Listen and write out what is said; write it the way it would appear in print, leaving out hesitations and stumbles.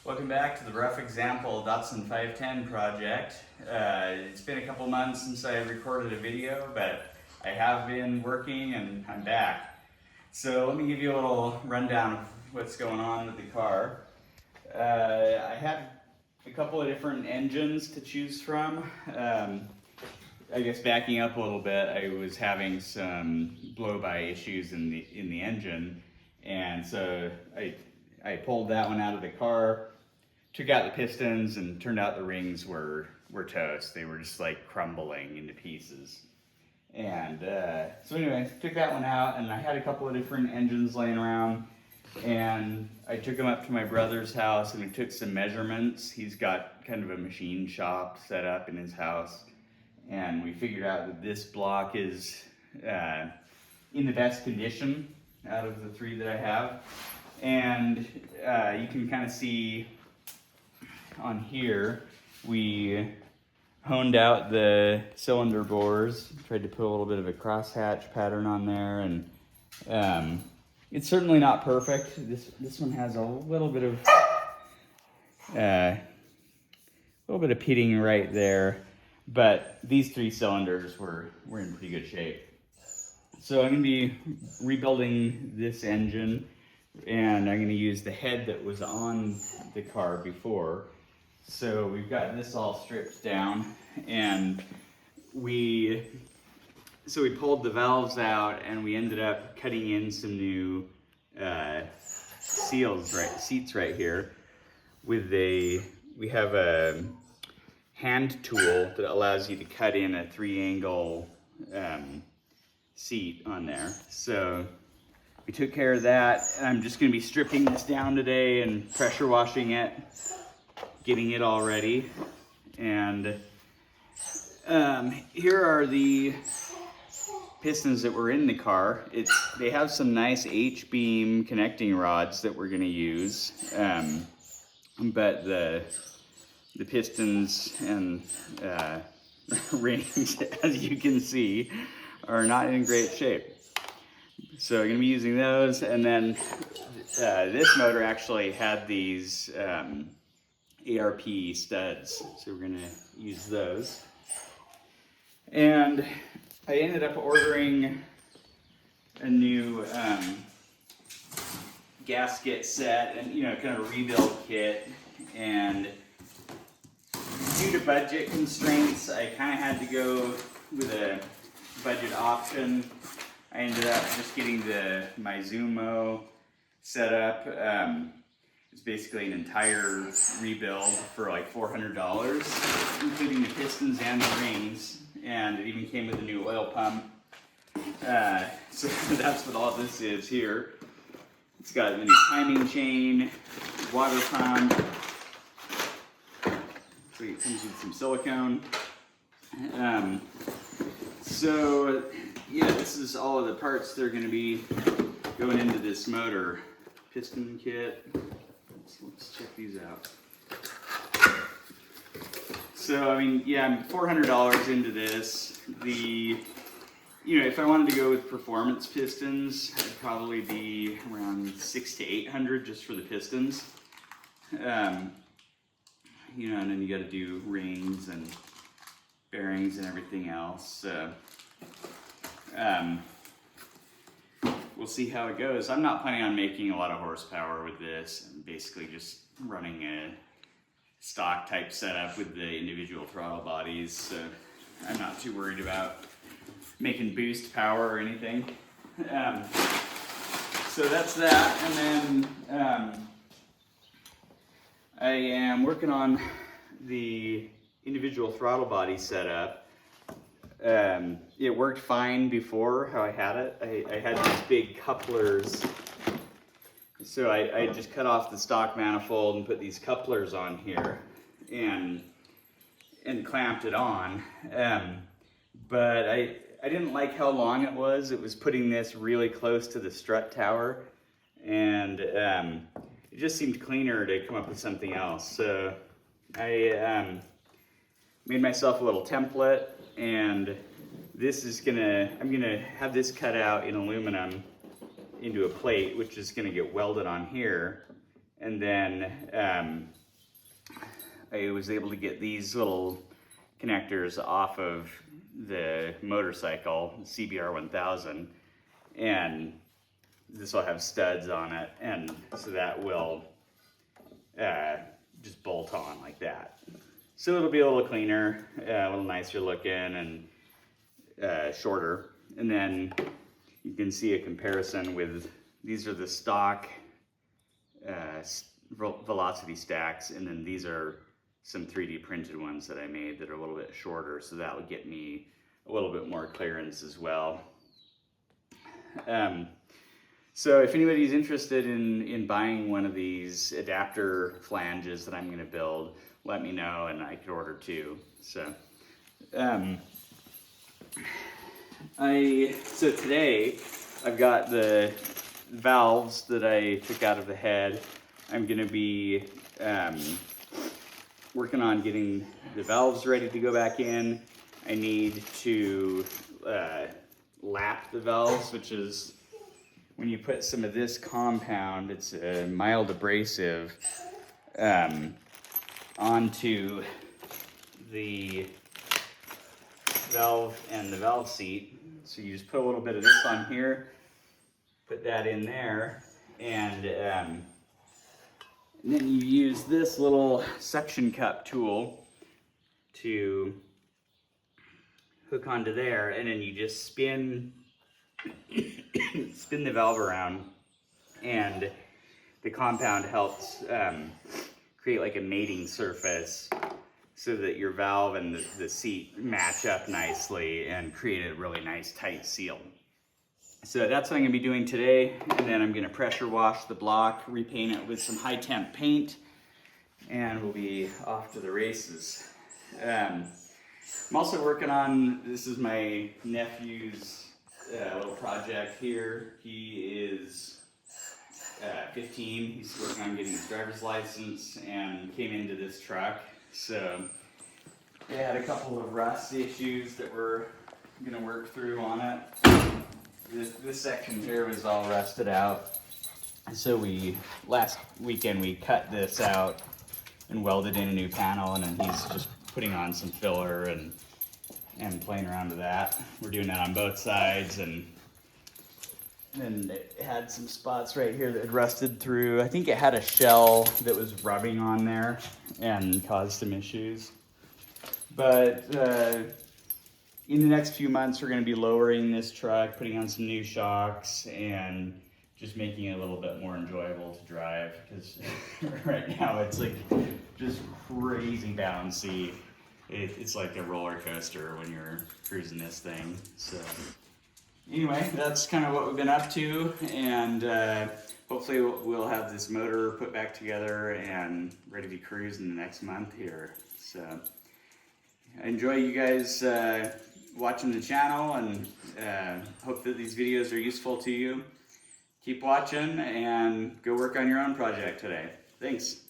Welcome back to the Rough Example Datsun 510 project. It's been a couple months since I recorded a video, but I have been working and I'm back. So let me give you a little rundown of what's going on with the car. I had a couple of different engines to choose from. I guess backing up a little bit, I was having some blow-by issues in the engine, and so I pulled that one out of the car, took out the pistons, and turned out the rings were toast. They were just like crumbling into pieces. And so anyway, took that one out, and I had a couple of different engines laying around, and I took them up to my brother's house and we took some measurements. He's got kind of a machine shop set up in his house, and we figured out that this block is in the best condition out of the three that I have. And you can kind of see on here, we honed out the cylinder bores, tried to put a little bit of a crosshatch pattern on there, and it's certainly not perfect. This one has a little bit of pitting right there, but these three cylinders were in pretty good shape. So I'm going to be rebuilding this engine, and I'm going to use the head that was on the car before. So we've got this all stripped down, and we pulled the valves out, and we ended up cutting in some new seats right here. We have a hand tool that allows you to cut in a 3-angle seat on there. So we took care of that, and I'm just going to be stripping this down today and pressure washing it, getting it all ready. And here are the pistons that were in the car. They have some nice H-beam connecting rods that we're going to use, but the pistons and rings, as you can see, are not in great shape. So I'm going to be using those, and then this motor actually had these ARP studs, so we're going to use those. And I ended up ordering a new gasket set and, kind of a rebuild kit, and due to budget constraints, I kind of had to go with a budget option. I ended up just getting my Zumo set up. It's basically an entire rebuild for like $400, including the pistons and the rings, and it even came with a new oil pump. So that's what all this is here. It's got a new timing chain, water pump. So it comes with some silicone. So yeah, this is all of the parts that are going to be going into this motor. Piston kit. Let's check these out. So I mean, yeah, I'm $400 into this. If I wanted to go with performance pistons, it'd probably be around $600 to $800 just for the pistons. And then you got to do rings and bearings and everything else. So, we'll see how it goes. I'm not planning on making a lot of horsepower with this. I'm basically just running a stock type setup with the individual throttle bodies. So I'm not too worried about making boost power or anything. So that's that. And then I am working on the individual throttle body setup. It worked fine before how I had it. I had these big couplers, so I just cut off the stock manifold and put these couplers on here and clamped it on. But I didn't like how long it was. It was putting this really close to the strut tower, and it just seemed cleaner to come up with something else. So I made myself a little template, and I'm gonna have this cut out in aluminum into a plate, which is gonna get welded on here, And then I was able to get these little connectors off of the motorcycle, CBR 1000, and this will have studs on it, and so that will just bolt on like that. So it'll be a little cleaner, a little nicer looking, and shorter. And then you can see a comparison with, these are the stock velocity stacks, and then these are some 3D printed ones that I made that are a little bit shorter, so that would get me a little bit more clearance as well. So if anybody's interested in buying one of these adapter flanges that I'm going to build, let me know and I could order too. So, so today I've got the valves that I took out of the head. I'm going to be working on getting the valves ready to go back in. I need to lap the valves, which is when you put some of this compound, it's a mild abrasive, onto the valve and the valve seat. So you just put a little bit of this on here, put that in there, and then you use this little suction cup tool to hook onto there, and then you just spin the valve around, and the compound helps create like a mating surface so that your valve and the seat match up nicely and create a really nice tight seal. So that's what I'm going to be doing today, and then I'm going to pressure wash the block, repaint it with some high temp paint, and we'll be off to the races. I'm also working on, this is my nephew's little project here. He is 15, he's working on getting his driver's license and came into this truck. So they had a couple of rust issues that we're going to work through on it. This section here was all rusted out. So last weekend we cut this out and welded in a new panel, and then he's just putting on some filler and playing around with that. We're doing that on both sides, and then it had some spots right here that had rusted through. I think it had a shell that was rubbing on there and caused some issues. But in the next few months, we're going to be lowering this truck, putting on some new shocks, and just making it a little bit more enjoyable to drive, because right now it's like just crazy bouncy. It's like a roller coaster when you're cruising this thing. So anyway, that's kind of what we've been up to, and hopefully we'll have this motor put back together and ready to cruise in the next month here. So I enjoy you guys watching the channel, and hope that these videos are useful to you. Keep watching and go work on your own project today. Thanks.